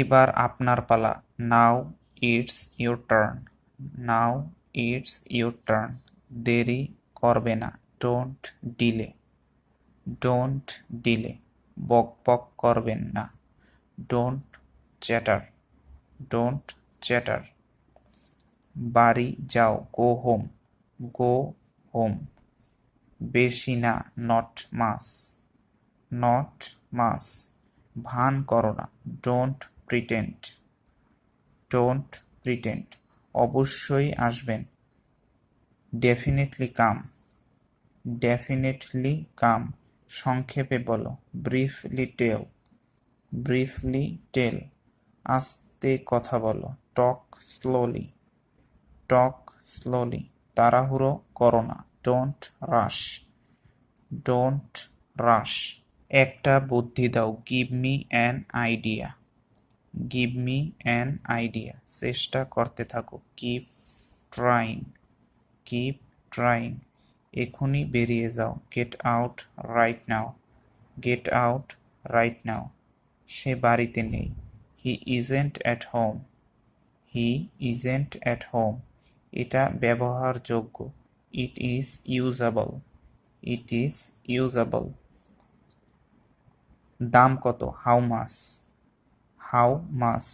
এবার আপনার পালা। Now it's your turn. Now it's your turn. দেরি করবে না। Don't delay. Don't delay. বক বক করবেন না। Don't chatter. Don't chatter. বাড়ি যাও। Go home. Go home. বেশি না। Not much. Not much. ভান করো না। Don't pretend. Don't pretend. অবশ্যই আসবেন। Definitely come. Definitely come. সংক্ষেপে বলো। Briefly tell. Briefly tell. আস্তে কথা বলো। Talk slowly. Talk slowly. তাড়াহুড়ো করো না। Don't rush. ডোন্ট রাশ। একটা বুদ্ধি দাও। Give me an idea. Give me an idea. চেষ্টা করতে থাকো। Keep trying. Keep trying. এখনই বেরিয়ে যাও। Get out right now. Get out right now. সে বাড়িতে নেই। He isn't at home. He isn't at home. এটা ব্যবহারযোগ্য। It is usable. It is usable. দাম কত? How much. How much.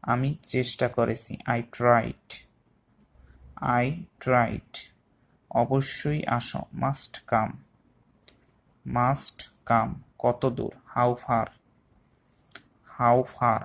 আমি চেষ্টা করেছি। I tried. I tried. অবশ্যই আসো। Must come. Must come. কত দূর? How far. How far.